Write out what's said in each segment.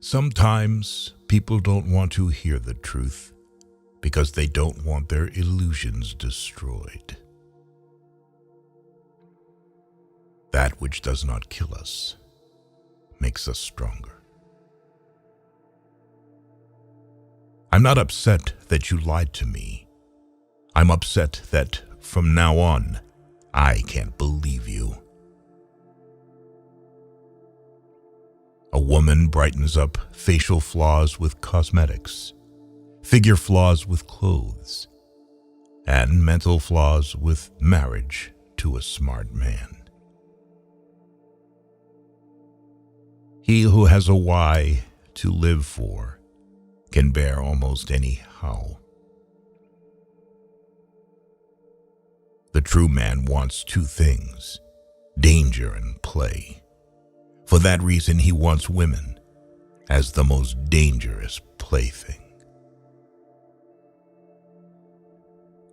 Sometimes people don't want to hear the truth because they don't want their illusions destroyed. That which does not kill us makes us stronger. I'm not upset that you lied to me. I'm upset that from now on, I can't believe you. A woman brightens up facial flaws with cosmetics, figure flaws with clothes, and mental flaws with marriage to a smart man. He who has a why to live for can bear almost any how. The true man wants two things, danger and play. For that reason, he wants women as the most dangerous plaything.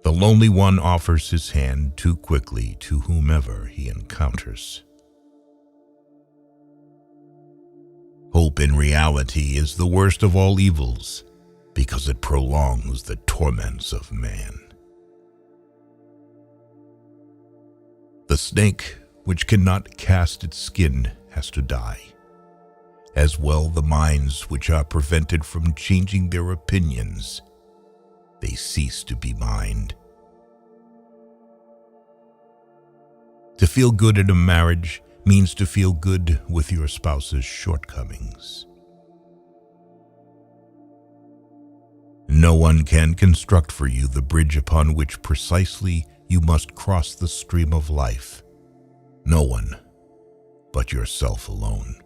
The lonely one offers his hand too quickly to whomever he encounters. Hope in reality is the worst of all evils because it prolongs the torments of man. The snake which cannot cast its skin has to die. As well the minds which are prevented from changing their opinions, they cease to be mind. To feel good in a marriage means to feel good with your spouse's shortcomings. No one can construct for you the bridge upon which precisely you must cross the stream of life. No one but yourself alone.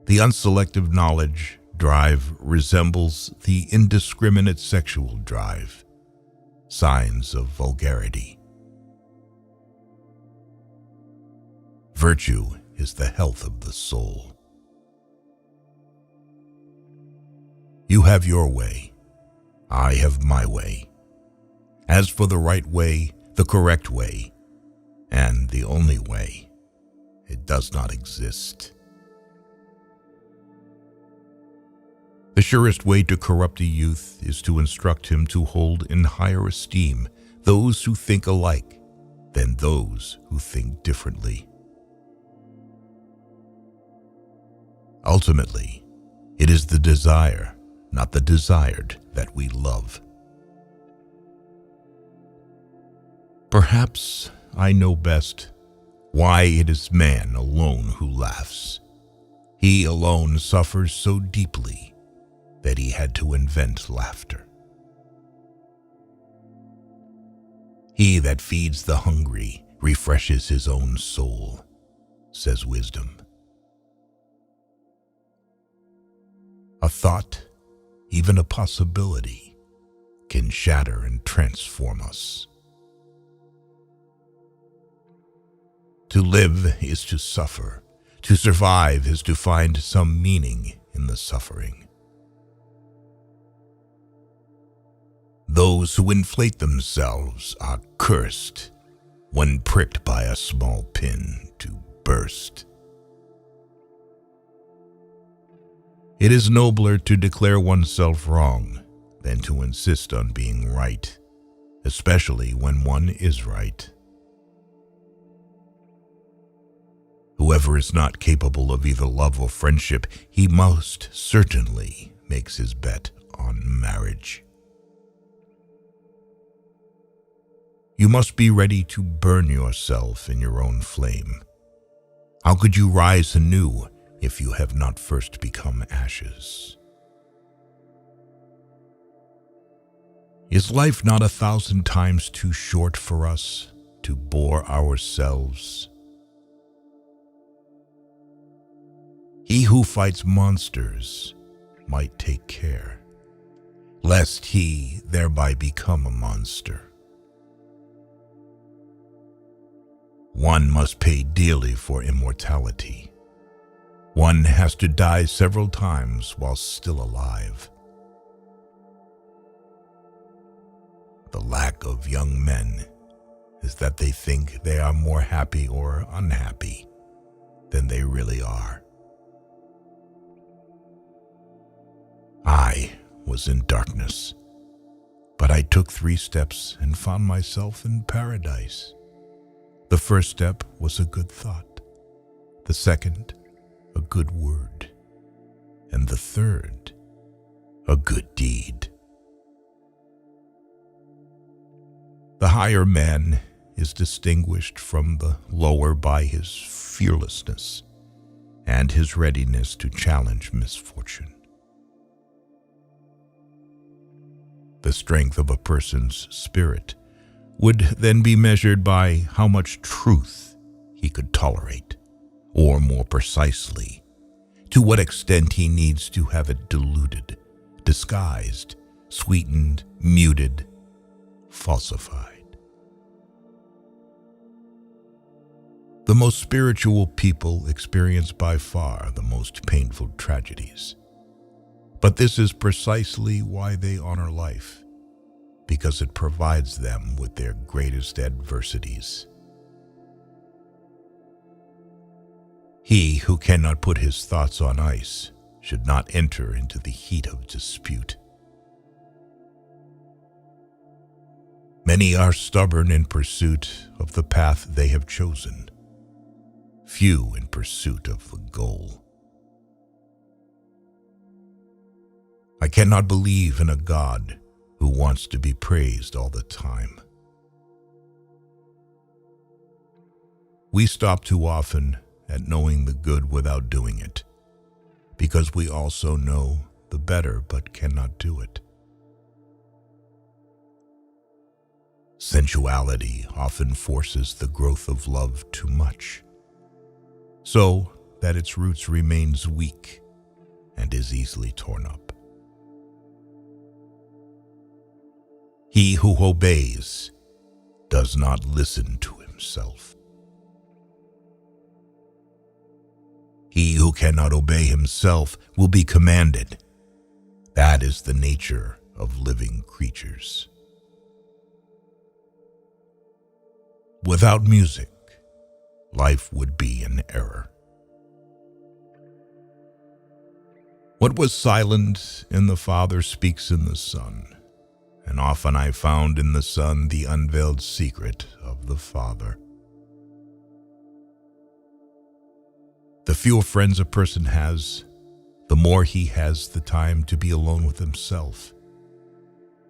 The unselective knowledge drive resembles the indiscriminate sexual drive, signs of vulgarity. Virtue is the health of the soul. You have your way. I have my way. As for the right way, the correct way, and the only way, it does not exist. The surest way to corrupt a youth is to instruct him to hold in higher esteem those who think alike than those who think differently. Ultimately, it is the desire, not the desired, that we love. Perhaps I know best why it is man alone who laughs. He alone suffers so deeply that he had to invent laughter. He that feeds the hungry refreshes his own soul, says wisdom. A thought, even a possibility, can shatter and transform us. To live is to suffer. To survive is to find some meaning in the suffering. Those who inflate themselves are cursed when pricked by a small pin to burst. It is nobler to declare oneself wrong than to insist on being right, especially when one is right. Whoever is not capable of either love or friendship, he most certainly makes his bet on marriage. You must be ready to burn yourself in your own flame. How could you rise anew if you have not first become ashes? Is life not 1,000 times too short for us to bore ourselves? He who fights monsters might take care, lest he thereby become a monster. One must pay dearly for immortality. One has to die several times while still alive. The lack of young men is that they think they are more happy or unhappy than they really are. I was in darkness, but I took 3 steps and found myself in paradise. The first step was a good thought, the second, a good word, and the third, a good deed. The higher man is distinguished from the lower by his fearlessness and his readiness to challenge misfortune. The strength of a person's spirit would then be measured by how much truth he could tolerate, or more precisely, to what extent he needs to have it diluted, disguised, sweetened, muted, falsified. The most spiritual people experience by far the most painful tragedies. But this is precisely why they honor life, because it provides them with their greatest adversities. He who cannot put his thoughts on ice should not enter into the heat of dispute. Many are stubborn in pursuit of the path they have chosen, few in pursuit of the goal. I cannot believe in a God who wants to be praised all the time. We stop too often at knowing the good without doing it, because we also know the better but cannot do it. Sensuality often forces the growth of love too much, so that its roots remains weak and is easily torn up. He who obeys does not listen to himself. He who cannot obey himself will be commanded. That is the nature of living creatures. Without music, life would be an error. What was silent in the Father speaks in the Son, and often I found in the Son the unveiled secret of the Father. The fewer friends a person has, the more he has the time to be alone with himself,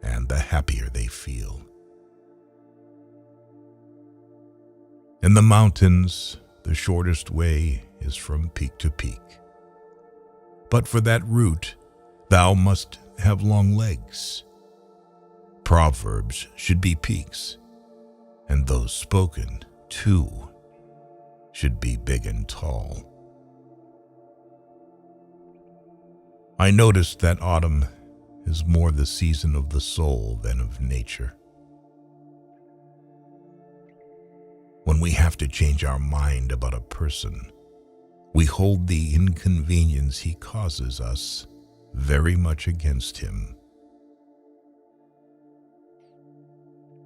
and the happier they feel. In the mountains, the shortest way is from peak to peak. But for that route, thou must have long legs. Proverbs should be peaks, and those spoken, too, should be big and tall. I noticed that autumn is more the season of the soul than of nature. When we have to change our mind about a person, we hold the inconvenience he causes us very much against him.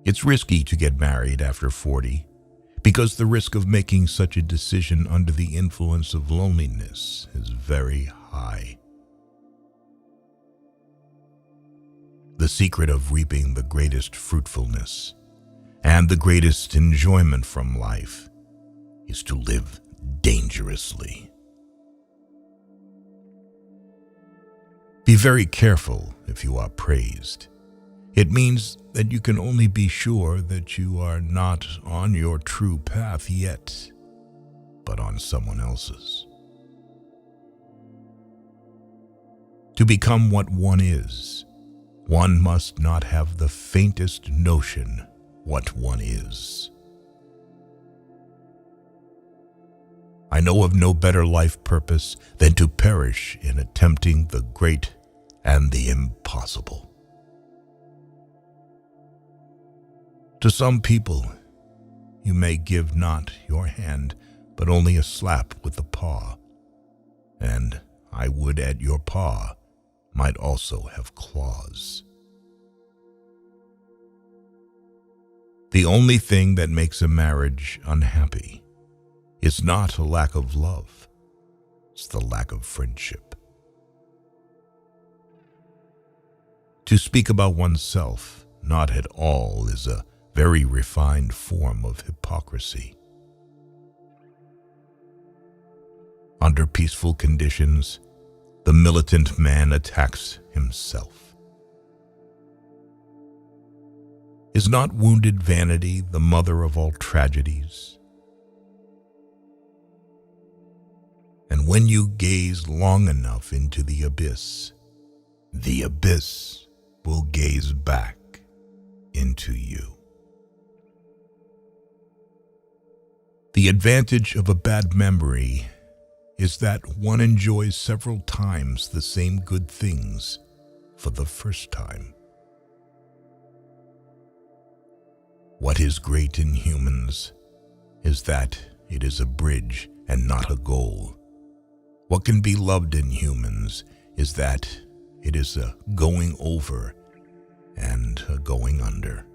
It's risky to get married after 40, because the risk of making such a decision under the influence of loneliness is very high. The secret of reaping the greatest fruitfulness and the greatest enjoyment from life is to live dangerously. Be very careful if you are praised. It means that you can only be sure that you are not on your true path yet, but on someone else's. To become what one is, one must not have the faintest notion what one is. I know of no better life purpose than to perish in attempting the great and the impossible. To some people, you may give not your hand, but only a slap with the paw, and I would at your paw might also have claws. The only thing that makes a marriage unhappy is not a lack of love, it's the lack of friendship. To speak about oneself not at all is a very refined form of hypocrisy. Under peaceful conditions, the militant man attacks himself. Is not wounded vanity the mother of all tragedies? And when you gaze long enough into the abyss will gaze back into you. The advantage of a bad memory is that one enjoys several times the same good things for the first time. What is great in humans is that it is a bridge and not a goal. What can be loved in humans is that it is a going over and a going under.